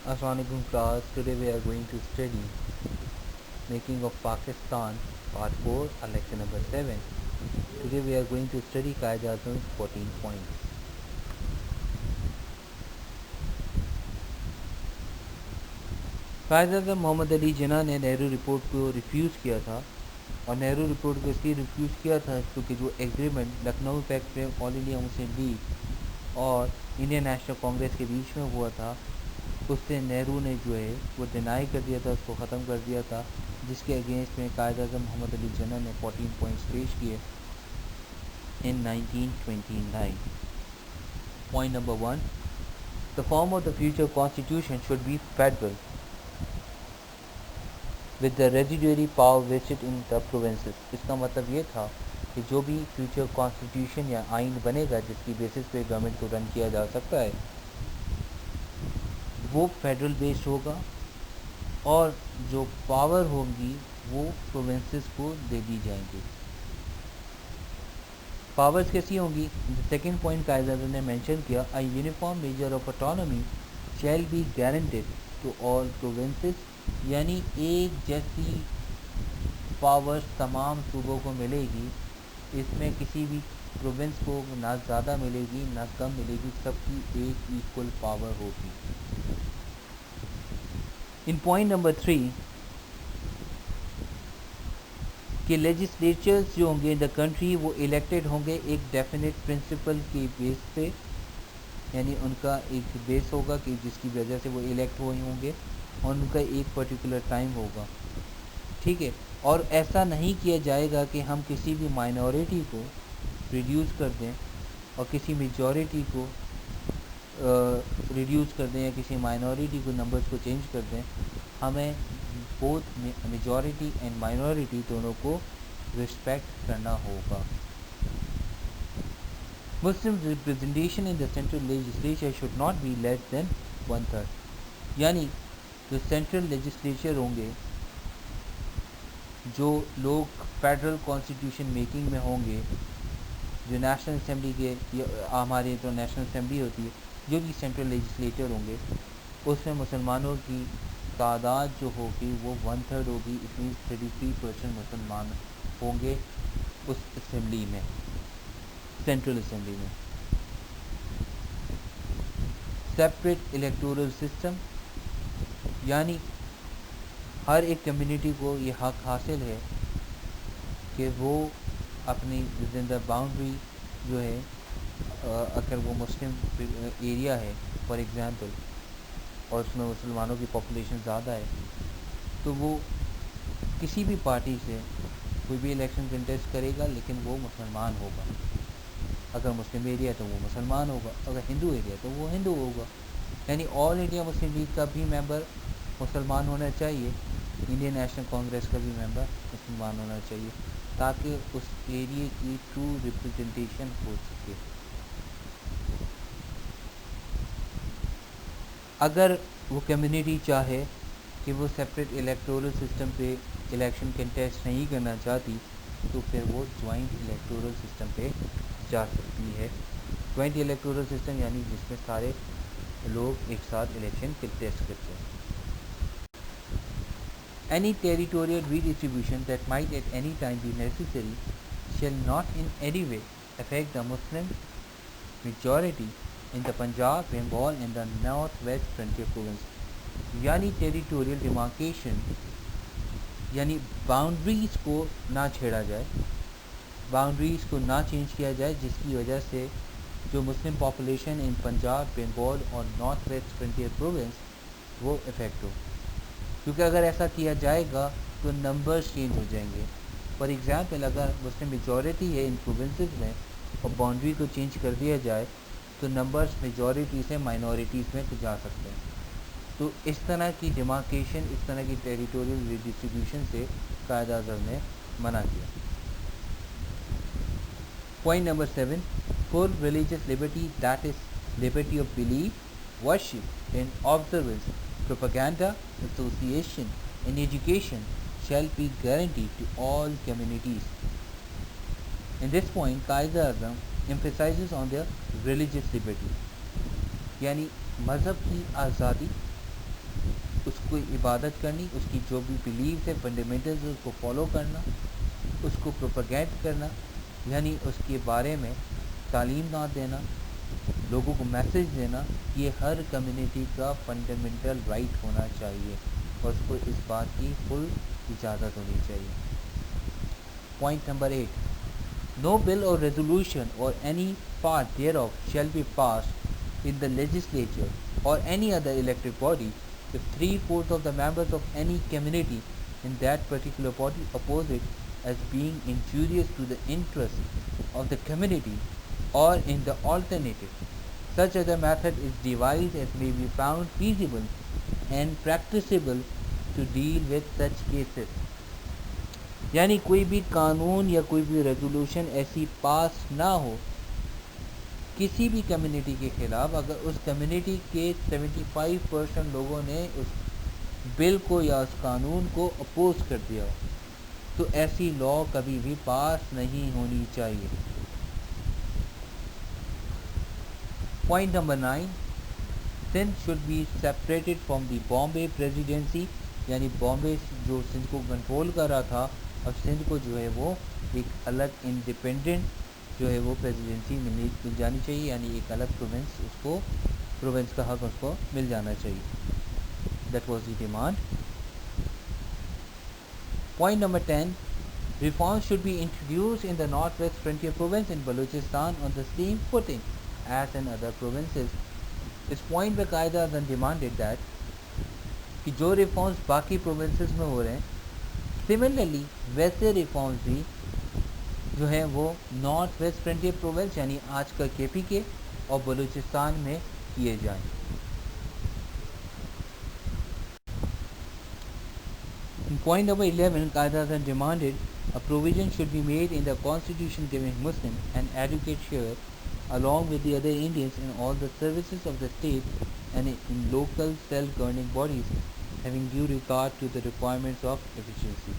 Assalamualaikum class. Today we are going to study Making of Pakistan Part 4, lecture number 7. Today we are going to study Qaid-e-Azam's 14 points. Qaid-e-Azam محمد علی جناح نے Nehru report کو refuse کیا تھا، اور Nehru report کو اس لیے refuse کیا تھا کیونکہ جو ایگریمنٹ لکھنؤ فیکٹری آل انڈیا مسلم لیگ اور انڈین نیشنل کانگریس کے بیچ میں ہوا تھا، اس سے نہرو نے جو ہے وہ ڈینائی کر دیا تھا، اس کو ختم کر دیا تھا، جس کے اگینسٹ میں قائد اعظم محمد علی جناح نے 14 پوائنٹس پیش کیے in 1929. Point number 1. The form of the future constitution should be federal, with the residuary power vested in the provinces. اس کا مطلب یہ تھا کہ جو بھی فیوچر کانسٹیٹیوشن یا آئین بنے گا جس کی بیسس پہ گورنمنٹ کو رن کیا جا سکتا ہے، وہ فیڈرل بیسڈ ہوگا، اور جو پاور ہوگی وہ پروونسز کو دے دی جائیں گی۔ پاورز کیسی ہوں گی؟ سیکنڈ پوائنٹ قائد اعظم نے مینشن کیا، a uniform measure of autonomy shall be guaranteed to all provinces, یعنی ایک جیسی پاورز تمام صوبوں کو ملے گی، اس میں کسی بھی پروونس کو نہ زیادہ ملے گی نہ کم ملے گی، سب کی ایک ایکول پاور ہوگی۔ ان پوائنٹ نمبر 3 کہ لیجسلیچرز جو ہوں گے ان دا کنٹری وہ الیکٹڈ ہوں گے ایک ڈیفینٹ پرنسپل کی بیس پہ، یعنی ان کا ایک بیس ہوگا کہ جس کی وجہ سے وہ الیکٹ ہوئے ہوں گے، اور ان کا ایک پرٹیکولر ٹائم ہوگا، ٹھیک ہے۔ اور ایسا نہیں کیا جائے گا کہ ہم کسی بھی مائنورٹی کو ریڈیوس کر دیں اور کسی میجورٹی کو ریڈیوس کر دیں، یا کسی مائنورٹی کو نمبرز کو چینج کر دیں۔ ہمیں بوتھ میجورٹی اینڈ مائنورٹی دونوں کو رسپیکٹ کرنا ہوگا۔ Muslim representation in the central legislature should not be less than 1/3، یعنی جو سینٹرل لیجسلیچر ہوں گے، جو لوگ فیڈرل کانسٹیٹیوشن میکنگ میں ہوں گے، جو نیشنل اسمبلی کے، ہماری جو نیشنل اسمبلی ہوتی ہے، جو بھی سینٹرل لیجسلیچر ہوں گے، اس میں مسلمانوں کی تعداد جو ہوگی وہ 1/3 ہوگی، اٹ مینس 33% مسلمان ہوں گے اس اسمبلی میں، سینٹرل اسمبلی میں۔ سیپریٹ الیکٹورل سسٹم، یعنی ہر ایک کمیونٹی کو یہ حق حاصل ہے کہ وہ اپنی ود دا باؤنڈری جو ہے، اگر وہ مسلم ایریا ہے فار ایگزامپل، اور اس میں مسلمانوں کی پاپولیشن زیادہ ہے، تو وہ کسی بھی پارٹی سے کوئی بھی الیکشن کنٹیسٹ کرے گا، لیکن وہ مسلمان ہوگا۔ اگر مسلم ایریا تو وہ مسلمان ہوگا، اگر ہندو ایریا تو وہ ہندو ہوگا، یعنی آل انڈیا مسلم لیگ کا بھی ممبر مسلمان ہونا چاہیے، انڈین نیشنل کانگریس کا بھی ممبر مسلمان ہونا چاہیے، تاکہ اس ایریے کی ٹرو ریپرزنٹیشن ہو سکے۔ اگر وہ کمیونٹی چاہے کہ وہ سیپریٹ الیکٹورل سسٹم پہ الیکشن کنٹیسٹ نہیں کرنا چاہتی، تو پھر وہ جوائنٹ الیکٹورل سسٹم پہ جا سکتی ہے۔ جوائنٹ الیکٹورل سسٹم یعنی جس میں سارے لوگ ایک ساتھ الیکشن کنٹیسٹ کرتے ہیں۔ Any territorial redistribution that might at any time be necessary shall not in any way affect the Muslim majority in the Punjab, Bengal and the North-West Frontier Province، یعنی ٹیریٹوریل ڈیمارکیشن، یعنی boundaries کو نہ چھیڑا جائے، boundaries کو نہ change کیا جائے، جس کی وجہ سے جو مسلم پاپولیشن ان پنجاب، بنگال اور نارتھ ویسٹ فرنٹیئر پروونس وہ افیکٹ ہو، کیونکہ اگر ایسا کیا جائے گا تو نمبرز چینج ہو جائیں گے۔ فار ایگزامپل، اگر مسلم میجورٹی ہے ان پروونسز میں اور باؤنڈری کو چینج کر دیا جائے تو نمبرز میجورٹی سے مائنورٹیز میں جا سکتے ہیں۔ تو اس طرح کی ڈیمارکیشن، اس طرح کی ٹیریٹوریل ریڈسٹریبیوشن سے قائد اعظم نے منع کیا۔ Point number 7، full religious liberty, that is liberty of belief, worship and observance, propaganda, association and education shall be guaranteed to all communities. In this point, Quaid Azam emphasizes on their religious liberty، یعنی مذہب کی آزادی کو عبادت کرنی, اس کی جو بھی بلیوز ہے, فنڈامنٹلز اس کو فالو کرنا, اس کو پروپیگیٹ کرنا, یعنی اس کے بارے میں تعلیمات دینا, لوگوں کو میسیج دینا, یہ ہر کمیونٹی کا فنڈامنٹل رائٹ ہونا چاہیے اور اس کو اس بات کی فل اجازت ہونی چاہیے. Point number 8. No bill or resolution or any part thereof shall be passed in the legislature or any other elected body if 3/4 of the members of any community in that particular body oppose it as being injurious to the interests of the community, or in the alternative such other method is devised as may be found feasible and practicable to deal with such cases. یعنی کوئی بھی قانون یا کوئی بھی resolution ایسی پاس نہ ہو کسی بھی کمیونٹی کے خلاف, اگر اس کمیونٹی کے 75% لوگوں نے اس بل کو یا اس قانون کو اپوز کر دیا ہو, تو ایسی لا کبھی بھی پاس نہیں ہونی چاہیے. Point number 9. Sindh should be separated from the Bombay Presidency, یعنی بامبے جو سندھ کو کنٹرول کر رہا تھا, اب سندھ کو جو ہے وہ ایک الگ انڈیپینڈنٹ جو ہے وہ پریزیڈنسی مل جانی چاہیے, یعنی ایک الگ پروونس, اس کو پروونس کا حق اس کو مل جانا چاہیے. That was the demand. Point number 10. Reforms should be introduced in the Northwest Frontier Province in Balochistan on the same footing as in other provinces. اس پوائنٹ پہ قاعدہ اعظم ڈیمانڈیڈ دیٹ کہ جو ریفارمز باقی پروونسز میں ہو رہے ہیں, سملرلی ویسے reforms بھی جو ہیں وہ نارتھ ویسٹ فرنٹیئر پروونس یعنی آج کا کے پی کے اور بلوچستان میں کیے جائیں. Point number 11. Quaid Azam demanded a provision should be made in the constitution giving Muslim an adequate share along with the other Indians in all the services of the state and in local self-governing bodies having due regard to the requirements of efficiency.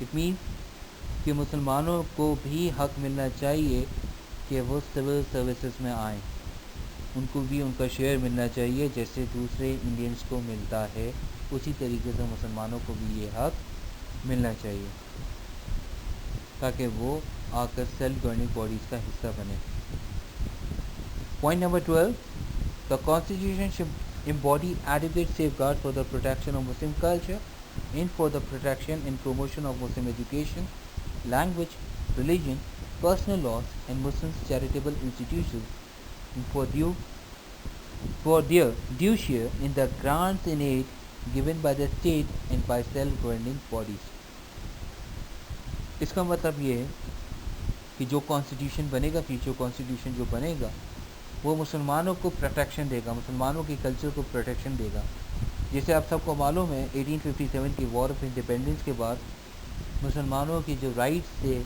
It means کہ مسلمانوں کو بھی حق ملنا چاہیے کہ وہ civil services میں آئیں, ان کو بھی ان کا شیئر ملنا چاہیے جیسے دوسرے انڈینس کو ملتا ہے, اسی طریقے سے مسلمانوں کو بھی یہ حق ملنا چاہیے تاکہ وہ آ کر سیلف گورننگ باڈیز کا حصہ بنے. Point number 12. The Constitution should embody adequate safeguards for the protection of Muslim culture and for the protection and promotion of Muslim education, language, religion, personal laws and Muslims charitable institutions, and for their due share in the grants and aid given by the state and by self-governing bodies. اس کا مطلب یہ ہے کہ جو constitution بنے گا, future constitution جو بنے گا, وہ مسلمانوں کو پروٹیکشن دے گا, مسلمانوں کے کلچر کو پروٹیکشن دے گا. جیسے آپ سب کو معلوم ہے 1857 کی وار آف انڈیپینڈنس کے بعد مسلمانوں کی جو رائٹس تھے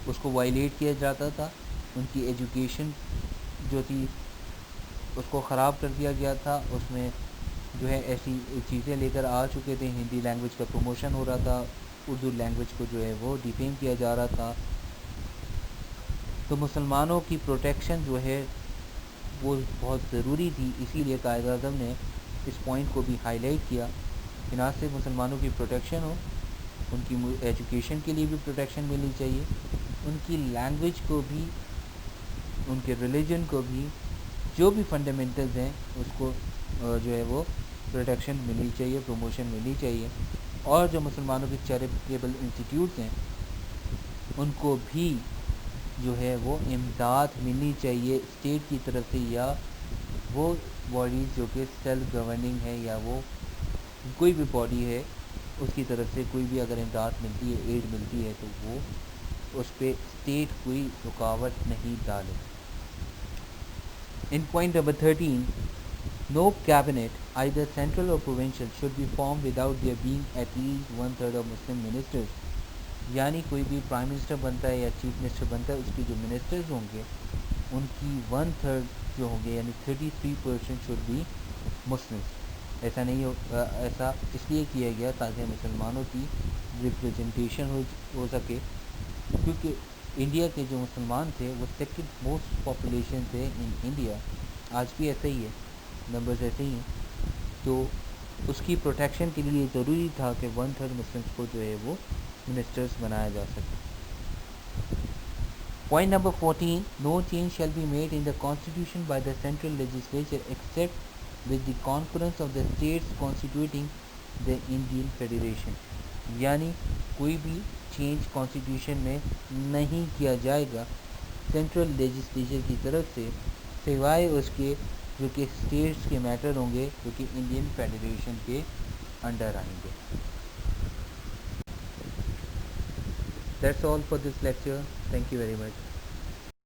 اس کو وائلیٹ کیا جاتا تھا, ان کی ایجوکیشن جو تھی اس کو خراب کر دیا گیا تھا, اس میں جو ہے ایسی چیزیں لے کر آ چکے تھے, ہندی لینگویج کا پروموشن ہو رہا تھا, اردو لینگویج کو جو ہے وہ ڈیفیم کیا جا رہا تھا. تو مسلمانوں کی پروٹیکشن جو ہے وہ بہت ضروری تھی, اسی لیے قائد اعظم نے اس پوائنٹ کو بھی ہائی لائٹ کیا کہ نہ صرف مسلمانوں کی پروٹیکشن ہو, ان کی ایجوکیشن کے لیے بھی پروٹیکشن ملنی چاہیے, ان کی لینگویج کو بھی, ان کے ریلیجن کو بھی, جو بھی فنڈامنٹلز ہیں اس کو جو ہے وہ پروٹیکشن ملنی چاہیے, پروموشن ملنی چاہیے. اور جو مسلمانوں کے چیریٹیبل انسٹیٹیوٹس ہیں ان کو بھی جو ہے وہ امداد ملنی چاہیے اسٹیٹ کی طرف سے, یا وہ باڈیز جو کہ سیلف گورننگ ہے یا وہ کوئی بھی باڈی ہے اس کی طرف سے کوئی بھی اگر امداد ملتی ہے, ایڈ ملتی ہے, تو وہ اس پہ اسٹیٹ کوئی رکاوٹ نہیں ڈالے. In point number 13, no cabinet, either central or provincial, should be formed without there being at least 1/3 of Muslim ministers. یعنی کوئی بھی پرائم منسٹر بنتا ہے یا چیف منسٹر بنتا ہے, اس کے جو منسٹرز ہوں گے ان کی 1/3 جو ہوں گے یعنی 33% should be Muslims. ایسا نہیں ایسا اس لیے کیا گیا تاکہ مسلمانوں کی ریپریزنٹیشن ہو سکے, کیونکہ انڈیا کے جو مسلمان تھے وہ سیکنڈ موسٹ پاپولیشن تھے ان انڈیا, آج بھی ایسا ہی ہے, نمبرز ایسے ہی ہیں. تو اس کی پروٹیکشن کے لیے ضروری تھا کہ 1/3 مسلمس کو جو ہے وہ منسٹرز بنایا جا سکے. Point number 14, no change shall be made in the constitution by the central legislature except with the concurrence of the states constituting the Indian Federation. یعنی کوئی بھی چینج کانسٹیٹیوشن میں نہیں کیا جائے گا سینٹرل لیجسلیچر کی طرف سے سوائے اس کے جو کہ اسٹیٹس کے میٹر ہوں گے جو کہ انڈین فیڈریشن کے انڈر آئیں گے. That's all for this lecture. Thank you very much.